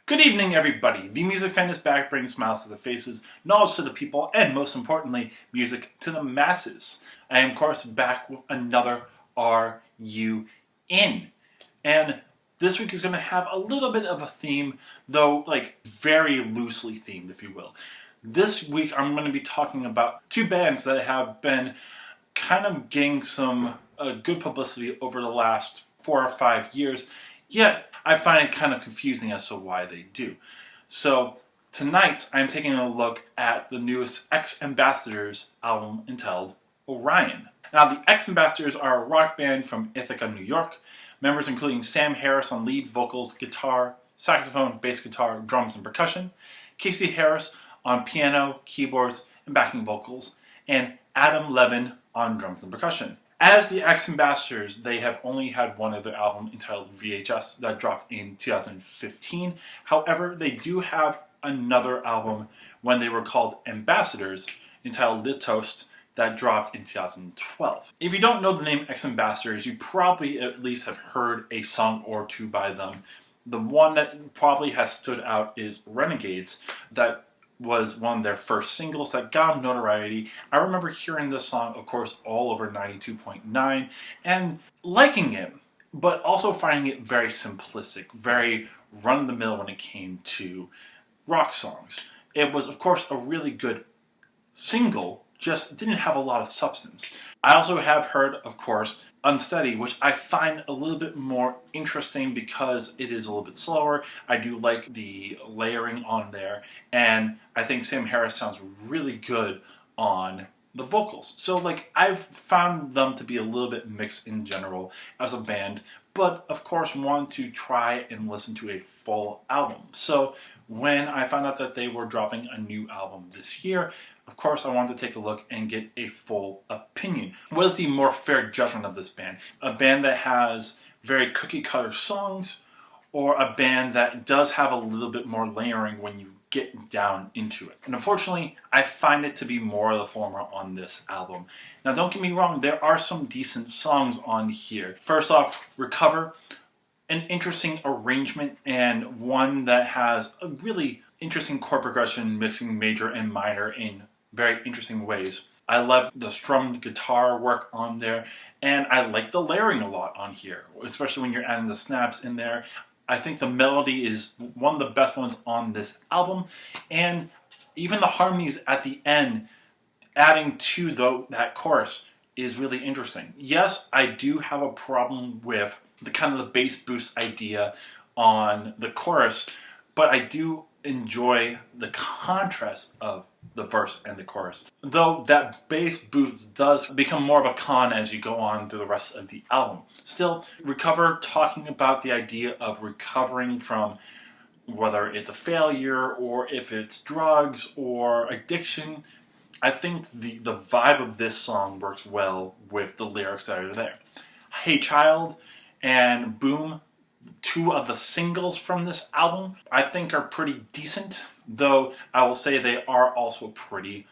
Good evening, everybody. The Music Fan is back, bringing smiles to the faces, knowledge to the people, and most importantly, music to the masses. I am, of course, back with another Are You In? And this week is going to have a little bit of a theme, though, very loosely themed, if you will. This week, I'm going to be talking about two bands that have been kind of getting some good publicity over the last 4 or 5 years, yet I find it kind of confusing as to why they do. So tonight I'm taking a look at the newest X-Ambassadors album entitled Orion. Now the X-Ambassadors are a rock band from Ithaca, New York. Members including Sam Harris on lead vocals, guitar, saxophone, bass guitar, drums, and percussion. Casey Harris on piano, keyboards, and backing vocals. And Adam Levin on drums and percussion. As the X-Ambassadors, they have only had one other album entitled VHS that dropped in 2015. However, they do have another album when they were called Ambassadors entitled The Toast that dropped in 2012. If you don't know the name X-Ambassadors, you probably at least have heard a song or two by them. The one that probably has stood out is Renegades, that was one of their first singles that got them notoriety. I remember hearing this song, of course, all over 92.9 and liking it, but also finding it very simplistic, very run-of-the-mill when it came to rock songs. It was, of course, a really good single, just didn't have a lot of substance. I also have heard, of course, Unsteady, which I find a little bit more interesting because it is a little bit slower. I do like the layering on there, and I think Sam Harris sounds really good on the vocals. So I've found them to be a little bit mixed in general as a band, but of course want to try and listen to a full album. So when I found out that they were dropping a new album this year, of course I wanted to take a look and get a full opinion. What is the more fair judgment of this band? A band that has very cookie cutter songs, or a band that does have a little bit more layering when you get down into it? And unfortunately, I find it to be more of the former on this album. Now don't get me wrong, there are some decent songs on here. First off, Recover, an interesting arrangement and one that has a really interesting chord progression, mixing major and minor in very interesting ways. I love the strummed guitar work on there, and I like the layering a lot on here, especially when you're adding the snaps in there. I think the melody is one of the best ones on this album, and even the harmonies at the end, adding to that chorus, is really interesting. Yes, I do have a problem with the kind of the bass boost idea on the chorus, but I do enjoy the contrast of the verse and the chorus. Though that bass boost does become more of a con as you go on through the rest of the album. Still, Recover, talking about the idea of recovering from whether it's a failure or if it's drugs or addiction, I think the vibe of this song works well with the lyrics that are there. Hey Child and Boom, two of the singles from this album, I think are pretty decent, though I will say they are also pretty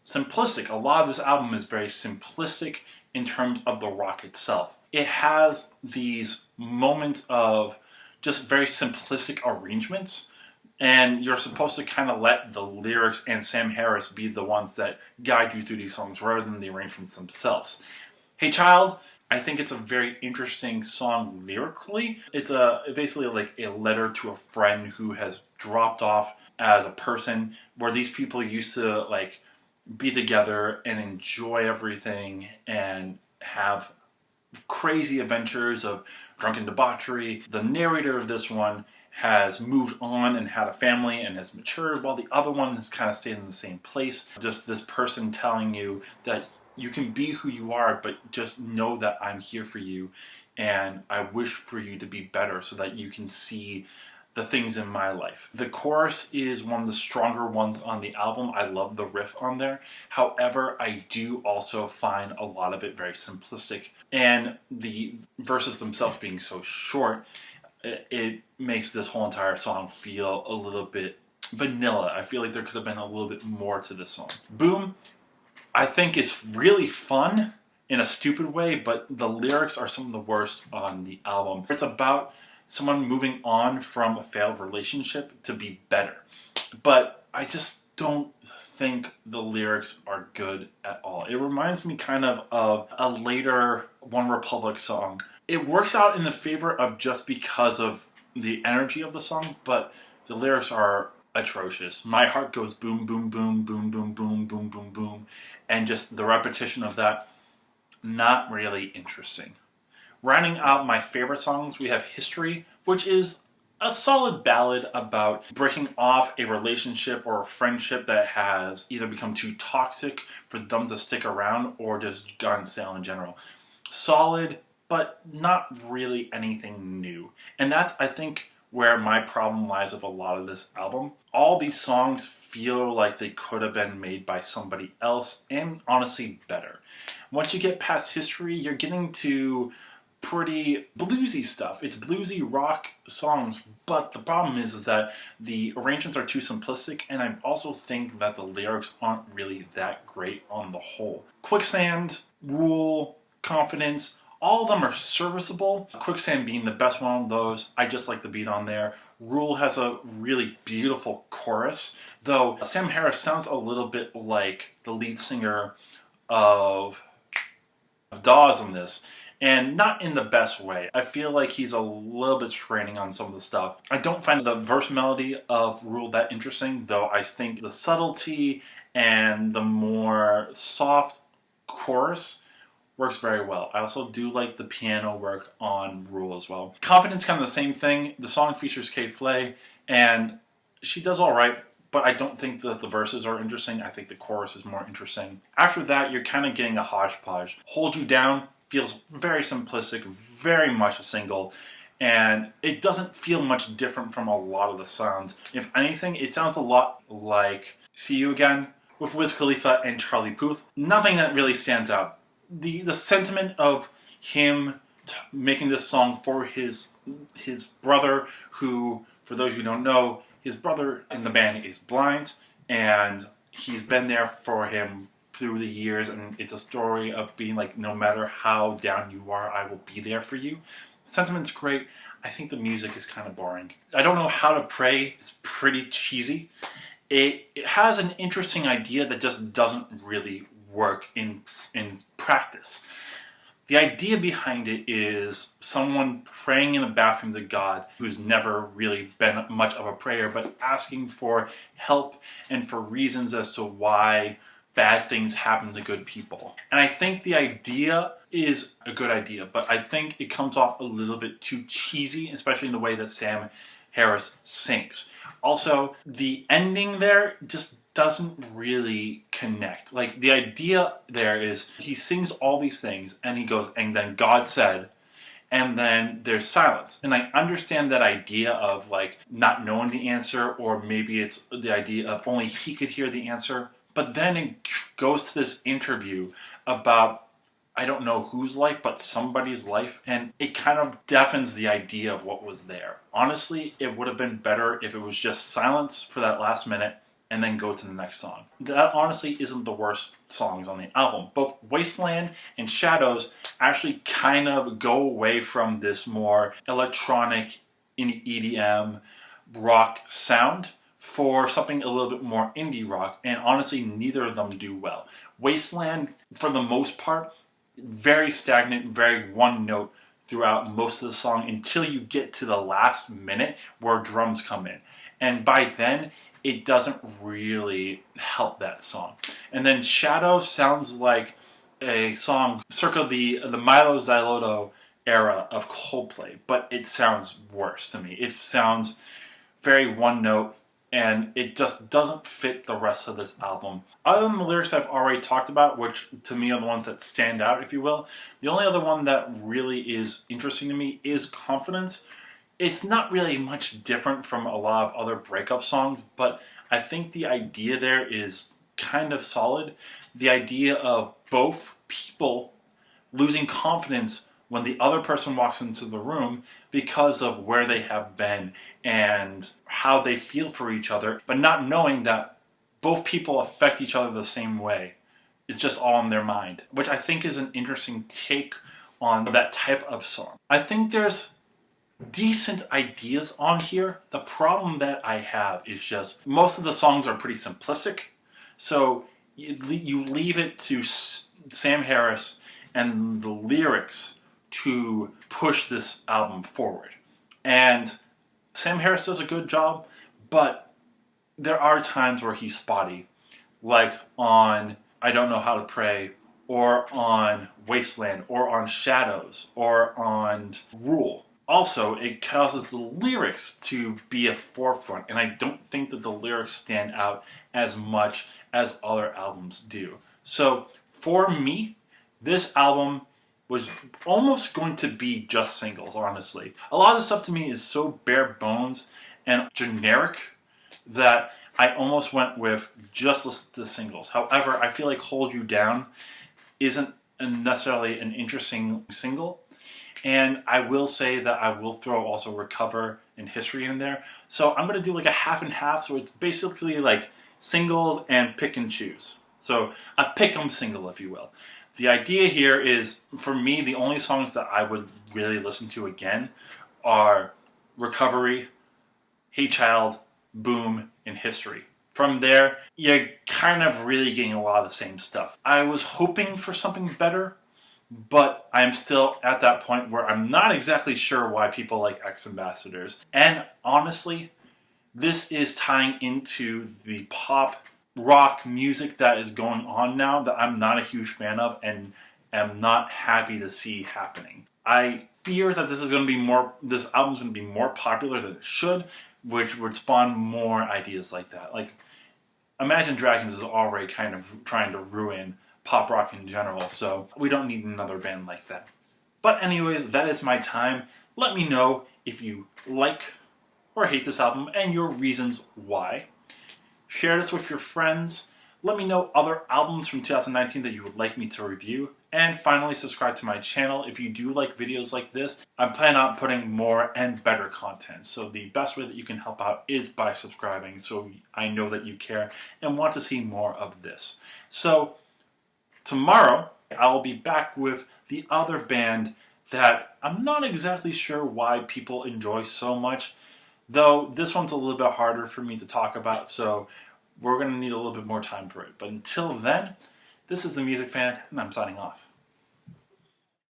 simplistic. A lot of this album is very simplistic in terms of the rock itself. It has these moments of just very simplistic arrangements, and you're supposed to kind of let the lyrics and Sam Harris be the ones that guide you through these songs rather than the arrangements themselves. Hey Child, I think it's a very interesting song lyrically. It's basically like a letter to a friend who has dropped off as a person, where these people used to be together and enjoy everything and have crazy adventures of drunken debauchery. The narrator of this one has moved on and had a family and has matured, while the other one has kind of stayed in the same place. Just this person telling you that you can be who you are, but just know that I'm here for you, and I wish for you to be better so that you can see the things in my life. The chorus is one of the stronger ones on the album. I love the riff on there. However, I do also find a lot of it very simplistic, and the verses themselves being so short, it makes this whole entire song feel a little bit vanilla. I feel like there could have been a little bit more to this song. Boom, I think is really fun in a stupid way, but the lyrics are some of the worst on the album. It's about someone moving on from a failed relationship to be better. But I just don't think the lyrics are good at all. It reminds me kind of a later One Republic song. It works out in the favor of just because of the energy of the song, but the lyrics are atrocious. My heart goes boom, boom, boom, boom, boom, boom, boom, boom, boom. And just the repetition of that, not really interesting. Rounding out my favorite songs, we have History, which is a solid ballad about breaking off a relationship or a friendship that has either become too toxic for them to stick around or just gone stale in general. Solid, but not really anything new. And that's, I think, where my problem lies with a lot of this album. All these songs feel like they could have been made by somebody else, and honestly better. Once you get past History, you're getting to pretty bluesy stuff. It's bluesy rock songs, but the problem is that the arrangements are too simplistic, and I also think that the lyrics aren't really that great on the whole. Quicksand, Rule, Confidence, all of them are serviceable. Quicksand being the best one of those. I just like the beat on there. Rule has a really beautiful chorus, though Sam Harris sounds a little bit like the lead singer of Dawes in this. And not in the best way. I feel like he's a little bit straining on some of the stuff. I don't find the verse melody of Rule that interesting, though I think the subtlety and the more soft chorus works very well. I also do like the piano work on Rule as well. Confidence, kind of the same thing. The song features Kay Flay, and she does all right, but I don't think that the verses are interesting. I think the chorus is more interesting. After that, you're kind of getting a hodgepodge. Hold You Down feels very simplistic, very much a single, and it doesn't feel much different from a lot of the sounds. If anything, it sounds a lot like See You Again with Wiz Khalifa and Charlie Puth. Nothing that really stands out. The sentiment of him making this song for his brother, who, for those who don't know, his brother in the band is blind, and he's been there for him through the years, and it's a story of being like, no matter how down you are, I will be there for you. Sentiment's great. I think the music is kind of boring. I Don't Know How to Pray. It's pretty cheesy. It has an interesting idea that just doesn't really work in practice. The idea behind it is someone praying in a bathroom to God who's never really been much of a prayer, but asking for help and for reasons as to why bad things happen to good people. And I think the idea is a good idea, but I think it comes off a little bit too cheesy, especially in the way that Sam Harris sings. Also, the ending there just doesn't really connect. Like, the idea there is he sings all these things and he goes, and then God said, and then there's silence. And I understand that idea of like not knowing the answer, or maybe it's the idea of only he could hear the answer. But then it goes to this interview about, I don't know whose life, but somebody's life, and it kind of deafens the idea of what was there. Honestly, it would have been better if it was just silence for that last minute and then go to the next song. That honestly isn't the worst songs on the album. Both Wasteland and Shadows actually kind of go away from this more electronic EDM rock sound for something a little bit more indie rock, and honestly neither of them do well. Wasteland, for the most part, very stagnant, very one note throughout most of the song until you get to the last minute where drums come in. And by then, it doesn't really help that song. And then Shadow sounds like a song circa the Milo Xyloto era of Coldplay, but it sounds worse to me. It sounds very one note, and it just doesn't fit the rest of this album. Other than the lyrics I've already talked about, which to me are the ones that stand out, if you will, the only other one that really is interesting to me is Confidence. It's not really much different from a lot of other breakup songs, but I think the idea there is kind of solid. The idea of both people losing confidence when the other person walks into the room because of where they have been and how they feel for each other, but not knowing that both people affect each other the same way. It's just all in their mind, which I think is an interesting take on that type of song. I think there's decent ideas on here. The problem that I have is just most of the songs are pretty simplistic. So you leave it to Sam Harris and the lyrics to push this album forward. And Sam Harris does a good job, but there are times where he's spotty, like on I Don't Know How to Pray, or on Wasteland, or on Shadows, or on Rule. Also, it causes the lyrics to be a forefront, and I don't think that the lyrics stand out as much as other albums do. So, for me, this album was almost going to be just singles, honestly. A lot of the stuff to me is so bare bones and generic that I almost went with just listen to the singles. However, I feel like Hold You Down isn't necessarily an interesting single. And I will say that I will throw also Recover and History in there. So I'm going to do like a half and half. So it's basically like singles and pick and choose. So a pick 'em single, if you will. The idea here is, for me, the only songs that I would really listen to again are Recovery, Hey Child, Boom, and History. From there, you're kind of really getting a lot of the same stuff. I was hoping for something better, but I'm still at that point where I'm not exactly sure why people like X Ambassadors. And honestly, this is tying into the pop rock music that is going on now that I'm not a huge fan of and am not happy to see happening. I fear that this album's going to be more popular than it should, which would spawn more ideas like that. Like, Imagine Dragons is already kind of trying to ruin pop rock in general, so we don't need another band like that. But anyways, that is my time. Let me know if you like or hate this album and your reasons why. Share this with your friends. Let me know other albums from 2019 that you would like me to review. And finally, subscribe to my channel if you do like videos like this. I'm planning on putting more and better content. So the best way that you can help out is by subscribing, so I know that you care and want to see more of this. So tomorrow, I'll be back with the other band that I'm not exactly sure why people enjoy so much, though this one's a little bit harder for me to talk about, so we're going to need a little bit more time for it. But until then, this is The Music Fan, and I'm signing off.